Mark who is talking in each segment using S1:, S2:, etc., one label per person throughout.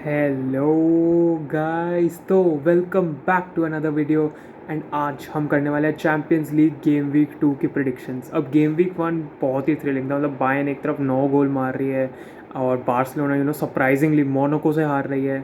S1: Hello guys, तो welcome back to another video. And आज हम करने वाले हैं चैम्पियंस लीग गेम वीक 2 की प्रिडिक्शंस। अब गेम वीक 1 बहुत ही थ्रिलिंग था, मतलब बायर्न एक तरफ 9 गोल मार रही है और बार्सिलोना सरप्राइजिंगली मोनाको से हार रही है।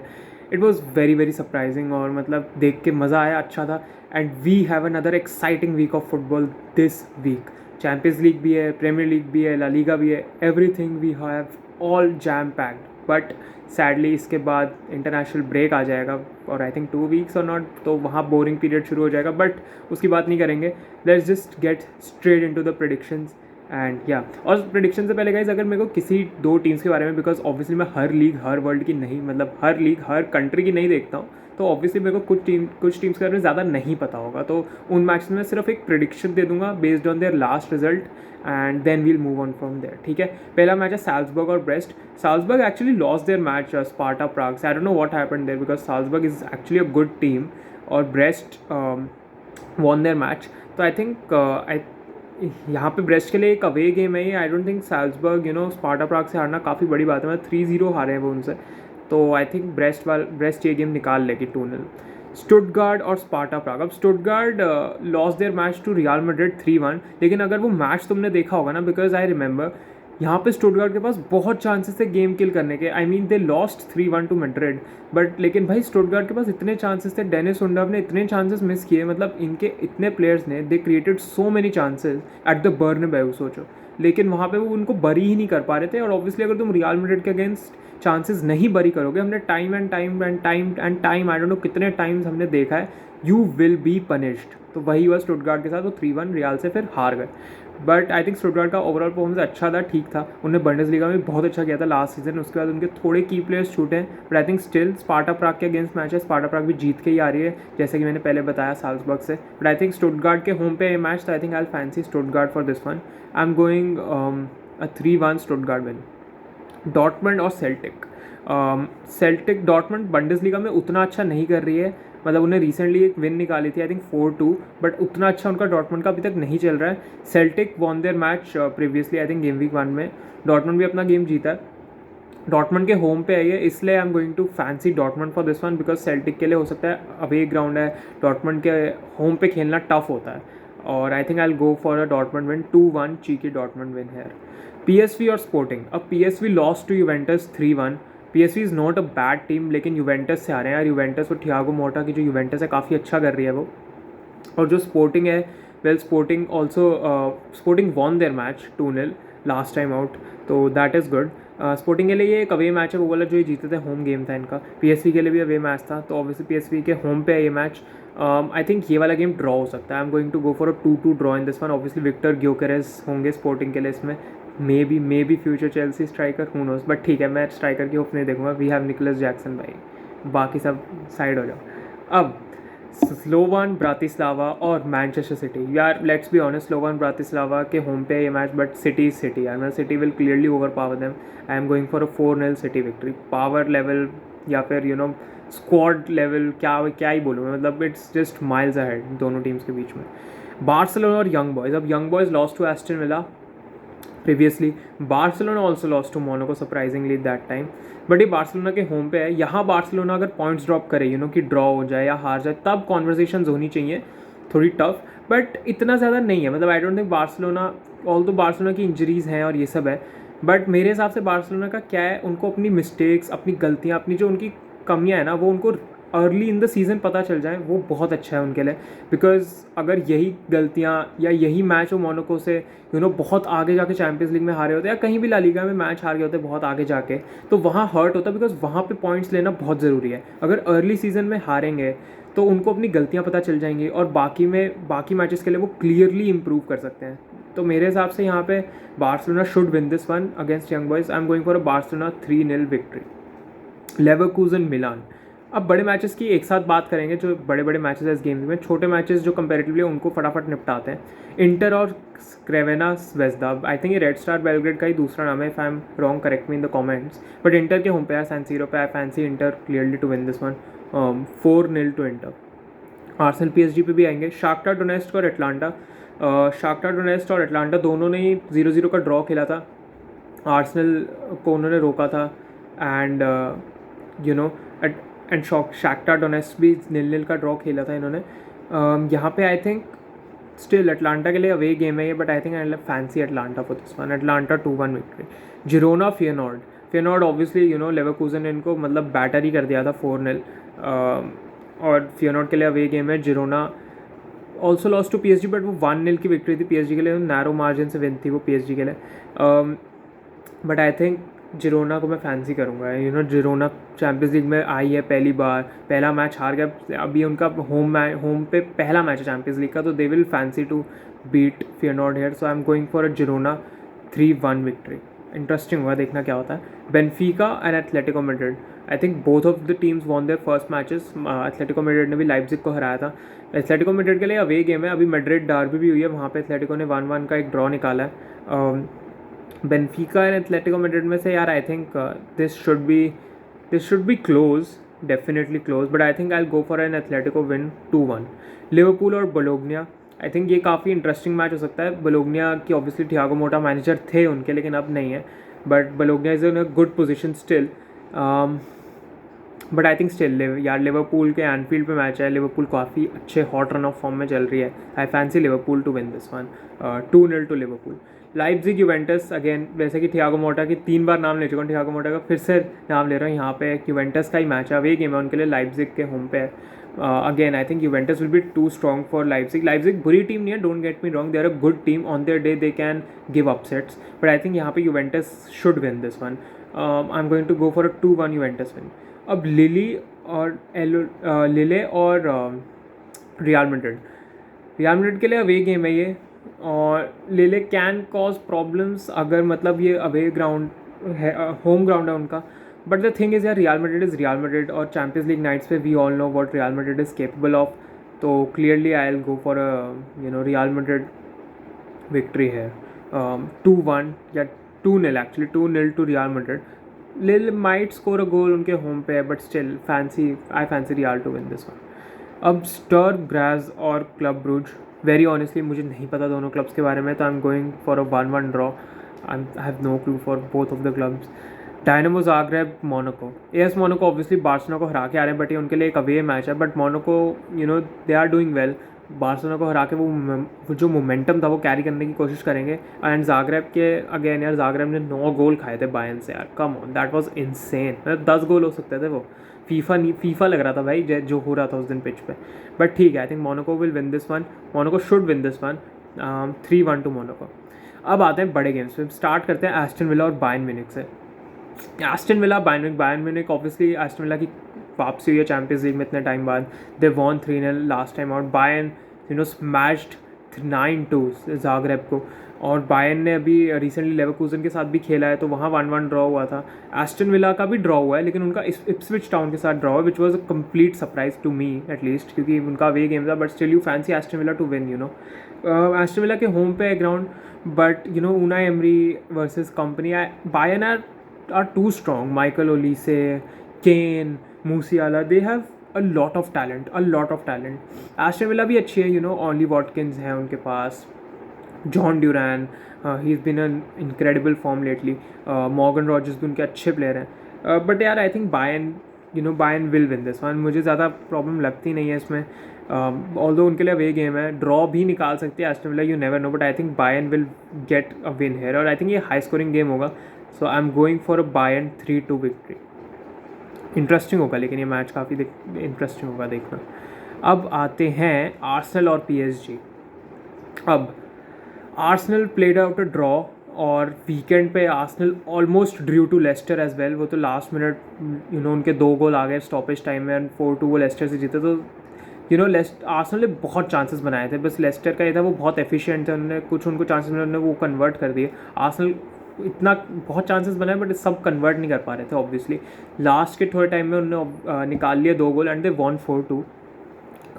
S1: It was very very surprising और मतलब देख के मज़ा आया, अच्छा था। And we have another exciting week of football this week. Champions League भी है, प्रीमियर लीग भी है, ला लीगा भी है, everything we have all jam packed. But sadly इसके बाद इंटरनेशनल ब्रेक आ जाएगा और आई थिंक 2 वीक्स और नॉट, तो वहाँ बोरिंग पीरियड शुरू हो जाएगा। बट उसकी बात नहीं करेंगे, let's just get straight into the predictions. And या और प्रेडिक्शन से पहले गाइज, अगर मेरे को किसी दो टीम्स के बारे में, बिकॉज ऑब्वियसली मैं हर लीग हर वर्ल्ड की नहीं, मतलब हर लीग हर कंट्री की नहीं देखता हूँ, तो ऑब्वियसली मेरे को कुछ टीम्स के बारे में ज़्यादा नहीं पता होगा, तो उन मैच में सिर्फ एक प्रेडिक्शन दे दूंगा based on their last result and then we'll move on from there. ठीक है, पहला मैच है साल्जबर्ग और Brest. Salzburg actually lost their match Sparta Prague से। I don't know what happened there because Salzburg is actually a good team और Brest won their match. तो I think यहाँ पे ब्रेस्ट के लिए एक अवे गेम है ये। I don't think Salzburg Sparta Prague से हारना काफ़ी बड़ी बात है, मतलब 3-0 हारे हैं वो उनसे। तो आई थिंक ब्रेस्ट ये गेम निकाल लेगी 2-0। स्टुटगार्ड और स्पार्टा प्राग। अब Stuttgart lost their match to Real Madrid 3-1, लेकिन अगर वो मैच तुमने देखा होगा ना, बिकॉज आई रिमेंबर यहाँ पे स्टुटगार्ड के पास बहुत चांसेस थे गेम किल करने के। I mean they lost 3-1 to Madrid, but लेकिन भाई स्टुटगार्ड के पास इतने चांसेस थे, डेनिस उंडाव ने इतने चांसेस मिस किए, मतलब इनके इतने प्लेयर्स ने they created so many chances at the Bernabeu, सोचो। लेकिन वहाँ पे वो उनको बरी ही नहीं कर पा रहे थे। और ऑब्वियसली अगर तुम रियल मैड्रिड के अगेंस्ट चांसेस नहीं बरी करोगे, हमने time and time and time and time I don't no कितने टाइम्स हमने देखा है, यू विल बी पनिश्ड। तो वही हुआ स्टुटगार्ड के साथ, वो 3-1 रियल से फिर हार गए। बट आई थिंक स्टुटगार्ड का ओवरऑल परफॉर्मेंस अच्छा था, ठीक था। उन्होंने बंडेसलीगा में बहुत अच्छा किया था लास्ट सीजन, उसके बाद उनके थोड़े की प्लेयर्स छूटे हैं। But I think still Sparta Prague के अगेंस्ट मैच है, स्पार्टा प्राग भी जीत के ही आ रही है, जैसे कि मैंने पहले बताया साल्जबर्ग से। बट आई थिंक स्टुटगार्ड के होम पे ये मैच, तो I think I fancy Stuttgart for this one. I am going a 3-1 Stuttgart win. Dortmund और सेल्टिक। सेल्टिक डॉर्टमंड बंडेसलीगा में उतना अच्छा नहीं कर रही है, मतलब उन्हें रिसेंटली एक विन निकाली थी आई थिंक 4-2, बट उतना अच्छा उनका डॉर्टमंड का अभी तक नहीं चल रहा है। Celtic won their match previously I think game week 1 में। डॉर्टमंड भी अपना गेम जीता है। डॉर्टमंड के होम पे आई है, इसलिए आई am going too fancy Dortmund for this one, because Celtic के लिए हो सकता है अवे ग्राउंड है, डॉर्टमंड के होम पे खेलना टफ होता है। और I think I will go for a Dortmund win 2-1, cheeky Dortmund win है। पीएसवी और स्पोर्टिंग। अब PSV lost to Juventus 3-1। PSV is not a bad team, लेकिन यूवेंटस से आ रहे हैं यार। यूवेंटस और थियागो मोटा की जो यूवेंटस है काफ़ी अच्छा कर रही है वो। और जो स्पोर्टिंग है, well Sporting won their match 2-0 last time out, तो दैट इज़ गुड। स्पोर्टिंग के लिए ये एक अवे मैच है, वो वाला जो ये जीते थे होम गेम था इनका। पीएसवी के लिए भी अवे मैच था, तो ऑब्वियसली पीएसवी के होम पे है ये मैच। आई थिंक ये वाला गेम ड्रॉ हो सकता है। I am going to go for a 2-2 draw in this one. Obviously Victor Gyokeres होंगे स्पोर्टिंग के लिए इसमें, maybe future Chelsea striker, who knows. But ठीक है, मैं स्ट्राइकर की होप नहीं देखूंगा। वी हैव निकोलस जैक्सन भाई, बाकी सब साइड हो जाओ। अब स्लोवान ब्रातिस्लावा और मैनचेस्टर सिटी। यार लेट्स बी ऑनेस्ट, स्लोवान ब्रातिस्लावा के होम पे है ये match, but city is city यार, मैं city will clearly over power them. I am going for a 4-0 city victory. Power level या फिर स्क्वाड लेवल, क्या ही बोलूँ मैं, मतलब इट्स जस्ट माइल्स अहेड दोनों टीम्स के बीच में। बार्सिलोना और यंग बॉयज़। अब young boys lost to Aston Villa previously. Barcelona also lost to Monaco surprisingly that time. But ये बार्सिलोना के होम पे है, यहाँ बार्सिलोना अगर पॉइंट्स ड्रॉप करे, कि ड्रॉ हो जाए या हार जाए, तब कॉन्वर्जेशन होनी चाहिए थोड़ी टफ, बट इतना ज़्यादा नहीं है। मतलब आई डोंट थिंक बार्सिलोना, ऑल तो बार्सिलोना की इंजरीज़ हैं और ये सब है, बट मेरे हिसाब से बार्सिलोना का क्या है, उनको अपनी मिस्टेक्स, अपनी गलतियाँ, अपनी जो उनकी कमियाँ हैं ना, वो उनको अर्ली इन द सीज़न पता चल जाए, वो बहुत अच्छा है उनके लिए। बिकॉज अगर यही गलतियाँ या यही मैच वो मोनाको से बहुत आगे जाके चैंपियंस लीग में हारे होते, या कहीं भी ला लीगा में मैच हार गए होते बहुत आगे जाके, तो वहाँ हर्ट होता, बिकॉज वहाँ पे पॉइंट्स लेना बहुत ज़रूरी है। अगर अर्ली सीजन में हारेंगे तो उनको अपनी गलतियाँ पता चल जाएंगी, और बाकी मैचेस के लिए वो क्लियरली इंप्रूव कर सकते हैं। तो मेरे हिसाब से यहाँ पे Barcelona should win this one against Young Boys. I am going for a Barcelona 3-0 victory. Leverkusen Milan. अब बड़े मैचेस की एक साथ बात करेंगे, जो बड़े बड़े मैचेस है इस गेम में। छोटे मैचेस जो कंपैरेटिवली उनको फटाफट निपटाते हैं। इंटर और क्रेवेना स्वेज्दा। आई थिंक ये रेड स्टार बेलग्रेड का ही दूसरा नाम है, if I am wrong correct me in the comments. But Inter के होम पे है, सैन सीरो पे, I fancy Inter clearly to win this one 4-0 to Inter. Arsenal PSG पे भी आएंगे। शाख्तार डोनेस्क और एटलांटा। शाख्तार डोनेस्क और Atalanta दोनों ने ही 0-0 का ड्रॉ खेला था। आर्सेनल को उन्होंने रोका था, and you know and Shakhtar Donetsk भी 0-0 का ड्रॉ खेला था इन्होंने. यहाँ पे आई थिंक स्टिल अटलांटा के लिए अवे गेम है ये, but I think I fancy Atalanta for this one. Atalanta 2-1 victory. Girona Feyenoord obviously Leverkusen ने इनको मतलब बैटर ही कर दिया था 4-0. और फियनॉर्ड के लिए अवे गेम है. Girona also lost to PSG, but वो 1-0 की विक्ट्री थी PSG के लिए. नैरो मार्जिन से विन थी वो PSG के लिए. बट आई थिंक जिरोना को मैं फैंसी करूँगा. जिरोना चैम्पियंस लीग में आई है पहली बार, पहला मैच हार गया. अभी उनका होम पे पहला मैच है चैम्पियंस लीग का, तो they will fancy to beat Feyenoord here. So I am going for a Girona 3-1 victory. Interesting होगा देखना क्या होता है. Benfica and Atletico Madrid. I think both of the teams won their first matches. Atletico Madrid ने भी Leipzig को हराया था. एथलेटिको मैड्रिड के लिए अवे गेम है. अभी मैड्रिड डार्बी भी हुई है, वहाँ पे एथलेटिको ने 1-1 का एक ड्रॉ निकाला है. बेनफिका एंड एथलेटिको मैड्रिड में से यार I think this should be close, definitely close, but I think I go for an Atletico win 2-1. Liverpool और बोलोग्निया. आई थिंक ये काफ़ी इंटरेस्टिंग मैच हो सकता है. बोलोग्निया की ऑब्वियसली थियागो मोटा मैनेजर थे उनके, लेकिन अब नहीं है. But Bologna is in a good position still. But I think still यार लिवरपूल के एनफील्ड पे मैच है. लिवरपूल काफ़ी अच्छे हॉट रन ऑफ फॉर्म में चल रही है. I fancy Liverpool to win this one. 2-0 to Liverpool. Leipzig Juventus again, वैसे कि थियागो मोटा की 3 बार नाम ले चुका हूँ, थियागो मोटा का फिर से नाम ले रहा हूँ. यहाँ पे यूवेंटस का ही मैच है, अवे गेम है उनके लिए. लाइप्जिग के होम पे है. Again I think Juventus will be too strong for Leipzig. Leipzig बुरी टीम नहीं है, don't get me wrong, they are a good team. On their day they can give upsets, but I think यहाँ पे Juventus should win this one. I am going to go for a 2-1 Juventus win. अब लिले और real Madrid के लिए away game है ये. और लिले कैन कॉज प्रॉब्लम्स अगर मतलब ये अवे ग्राउंड है, होम ग्राउंड है उनका. बट द थिंग इज़ यार Real Madrid is Real Madrid, और चैम्पियंस लीग नाइट्स पे we all know what Real Madrid is capable of. तो clearly I will go for Real Madrid victory है. 2-1 या 2-0 actually, 2-0 to Real Madrid. Lille might score a goal, उनके home पे है, but still I fancy Real to win this one. अब स्टर्ब ग्राज और club Bruges. Very honestly मुझे नहीं पता दोनों क्लब्स के बारे में, तो I am going for a 1-1 draw. I have no clue for both of the clubs. Dinamo Zagreb, Monaco. AS Monaco obviously Barcelona को हरा के आ रहे हैं, बट ये उनके लिए एक अवे मैच है. But Monaco they are doing well. Barcelona को हरा के वो जो मोमेंटम था वो कैरी करने की कोशिश करेंगे. एंड ज़ाग्रेब के अगेन यार, ज़ाग्रेब ने 9 गोल खाए थे बायर्न से यार. Come on, that was insane. 10 गोल हो सकते थे वो. फीफा लग रहा था भाई जो हो रहा था उस दिन पिच पे. बट ठीक है, I think Monaco will win this one. Monaco should win this one. 3-1 to Monaco. अब आते हैं बड़े गेम्स पे. स्टार्ट करते हैं एस्टन विला और बायर्न म्यूनिख से. Aston Villa Bayern Munich, obviously Aston Villa की वापसी हुई है चैम्पियंस लीग में इतने टाइम बाद. They won 3-0 last time out. Bayern smashed 9-2 Zagreb को. और बायर्न ने अभी रिसेंटली लेवरकूजन के साथ भी खेला है, तो वहाँ 1-1 ड्रॉ हुआ था. एस्टन विला का भी ड्रॉ हुआ है, लेकिन उनका इप्सविच टाउन के साथ ड्रॉ है, which was a complete surprise to me at least, क्योंकि उनका वे गेम था. But still you fancy Aston Villa to win. Aston Villa के होम पे है ground, but Unai Emery versus company. Bayern are too strong. Michael Olise, Kane, Musiala, they have a lot of talent. Aston Villa भी अच्छी है. Ollie Watkins है उनके पास. Jhon Duran, he is been an incredible form lately. Morgan Rogers भी उनके अच्छे player हैं. बट यार I think Bayern will win this one. मुझे ज़्यादा प्रॉब्लम लगती नहीं है इसमें. ऑल्दो उनके लिए वे गेम है, ड्रॉ भी निकाल सकती है Aston Villa, you never know. But I think Bayern will get a win here, और आई थिंक ये हाई स्कोरिंग गेम होगा. So I am going for a Bayern 3-2 victory. Interesting होगा, लेकिन ये मैच काफ़ी इंटरेस्टिंग होगा देखना. अब आते हैं आर्सेनल और PSG. अब Arsenal played out a draw, और वीकेंड पे Arsenal almost drew to Leicester as well. वो तो लास्ट मिनट उनके 2 गोल आ गए स्टॉपेज टाइम में, एंड 4-2 वो लेस्टर से जीते. तो आर्सेनल ने बहुत चांसेस बनाए थे, बस लेस्टर का ये था वो बहुत एफिशिएंट थे. उन्होंने उनको चांसेस मिले, उन्होंने वो कन्वर्ट कर दिए. आर्सेनल इतना बहुत चांसेस बनाए, बट सब कन्वर्ट नहीं कर पा रहे थे ऑब्वियसली. लास्ट के थोड़े टाइम में उन्होंने निकाल लिए 2 गोल, एंड दे वॉन 4-2.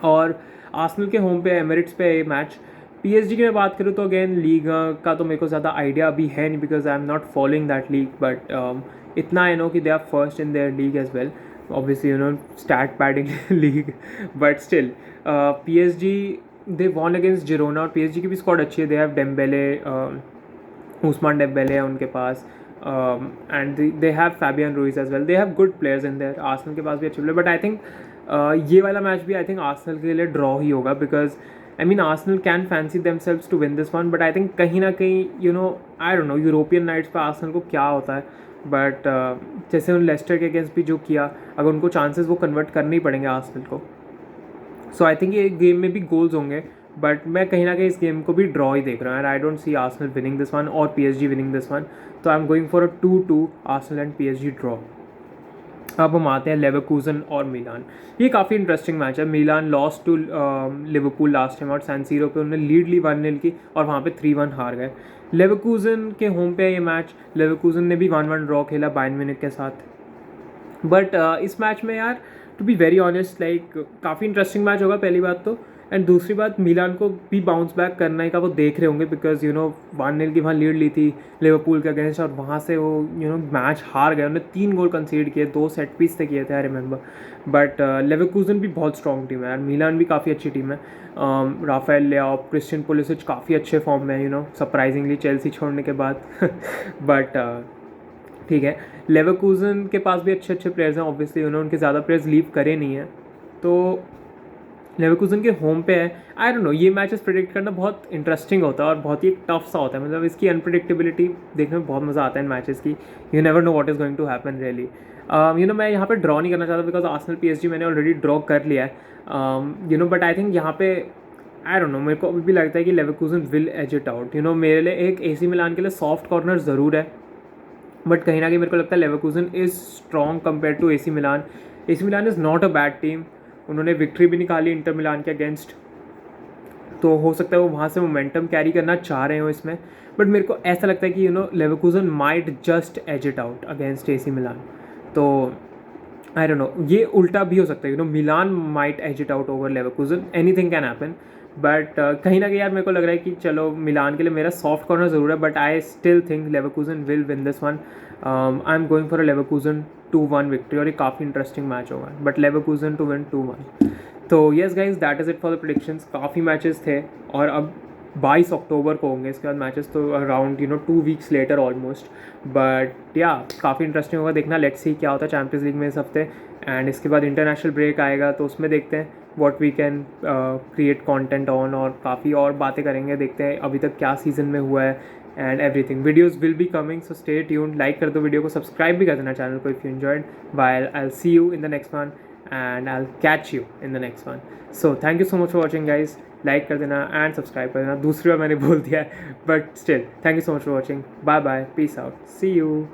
S1: और आर्सेनल के होम पे एमिरेट्स पे मैच. PSG की मैं बात करूँ तो अगेन लीग का तो मेरे को ज़्यादा आइडिया अभी है नहीं, because I am not following that league. But इतना आई नो कि they are first in their league as well. Obviously stat padding league, but still PSG they won against Girona. और PSG की भी squad अच्छी है. They have Dembele, Ousmane Dembele है उनके पास. And they have Fabian Ruiz as well, they have good players in there, Arsenal के पास भी अच्छे प्लेयर, बट आई थिंक ये वाला मैच भी आई थिंक आर्सेनल के लिए ड्रॉ ही होगा, because I mean Arsenal can fancy themselves to win this one, but I think कहीं ना कहीं I don't know European nights पर आर्सेनल को क्या होता है, बट जैसे उन लेस्टर के अगेंस्ट भी जो किया, अगर उनको चांसेस वो कन्वर्ट करने ही पड़ेंगे आर्सेनल को. सो आई थिंक ये गेम में भी गोल्स होंगे, बट मैं कहीं ना कहीं इस गेम को भी ड्रॉ ही देख रहा हूँ, and I don't see Arsenal winning this one और PSG विनिंग दिस वन. तो I am going for a 2-2 Arsenal and PSG draw. अब हम आते हैं लेवरकूजन और मिलान. ये काफ़ी इंटरेस्टिंग मैच है. Milan lost to Liverpool last time, और सैन सीरो पे उन्होंने लीड ली 1-0 की, और वहाँ पे 3-1 हार गए. लेवरकूजन के होम पे ये मैच, लेवरकूजन ने भी 1-1 ड्रॉ खेला बायर्न म्यूनिख के साथ. बट इस मैच में यार, to be very honest, like काफ़ी इंटरेस्टिंग मैच होगा पहली बात तो, एंड दूसरी बात मिलान को भी बाउंस बैक करने का वो देख रहे होंगे, बिकॉज 1-0 की वहाँ लीड ली थी लिवरपूल के अगेंस्ट, और वहाँ से वो मैच हार गए. उन्होंने 3 गोल कंसीड किए, 2 सेट पीस से किए थे, आई रिमेंबर. बट लेवरकूजन भी बहुत स्ट्रॉन्ग टीम है यार, मिलान भी काफ़ी अच्छी टीम है. राफेल लियाओ, क्रिस्टियन पुलिसिच काफ़ी अच्छे फॉर्म में है, सरप्राइजिंगली चेल्सी छोड़ने के बाद. बट ठीक है, लेवरकूजन के पास भी अच्छे अच्छे प्लेयर्स हैं, ऑब्वियसली उनके ज़्यादा प्लेयर्स लीव करे नहीं हैं, तो लेवरकूजन के होम पे है. आई डोंट नो, ये मैचेस प्रेडिक्ट करना बहुत इंटरेस्टिंग होता है और बहुत ही टफ सा होता है, मतलब इसकी अनप्रिडिक्टेबिलिटी देखने में बहुत मज़ा आता है इन मैचेस की. You never know what is going to happen really. मैं यहाँ पे ड्रॉ नहीं करना चाहता, बिकॉज आर्सेनल PSG मैंने ऑलरेडी ड्रॉ कर लिया है. बट आई थिंक यहाँ पे आई डोंट नो, मेरे को अभी भी लगता है कि लेवरकूजन विल एज इट आउट. मेरे लिए एक AC मिलान के लिए सॉफ्ट कॉर्नर ज़रूर है, बट कहीं ना कहीं मेरे को लगता है Leverkusen is strong compare to AC Milan. AC Milan is not a bad team. उन्होंने विक्ट्री भी निकाली इंटर मिलान के अगेंस्ट, तो हो सकता है वो वहाँ से मोमेंटम कैरी करना चाह रहे हो इसमें. बट मेरे को ऐसा लगता है कि Leverkusen might just edge it out against AC Milan. तो आई डोंट नो, ये उल्टा भी हो सकता है, Milan might edge it out over Leverkusen, anything can happen. But कहीं ना कहीं यार मेरे को लग रहा है कि चलो मिलान के लिए मेरा सॉफ्ट कॉर्नर ज़रूर है, but I still think Leverkusen will win this one. I am going for a Leverkusen 2-1 victory, और ये काफ़ी इंटरेस्टिंग मैच होगा, बट लेवरकूजन टू विन 2-1. तो yes guys, that is it for the predictions. काफ़ी matches थे, और अब 22 अक्टूबर को होंगे इसके बाद मैचेस, तो around 2 weeks later almost. But या काफ़ी इंटरेस्टिंग होगा देखना. लेट्स सी क्या होता है चैम्पियंस लीग में इस हफ्ते, एंड इसके बाद इंटरनेशनल ब्रेक आएगा, तो उसमें देखते हैं what we can create content on, और काफ़ी और बातें करेंगे, देखते हैं अभी तक क्या सीज़न में हुआ है, and everything. Videos will be coming, so stay tuned. Like कर दो वीडियो को, सब्सक्राइब भी कर देना चैनल को if you enjoyed. Bye, I will see you in the next one, and I'll catch you in the next one. So thank you so much for watching guys. Like कर देना and subscribe कर देना. दूसरी बार मैंने बोल दिया है, but still thank you so much for watching. Bye bye, peace out, see you.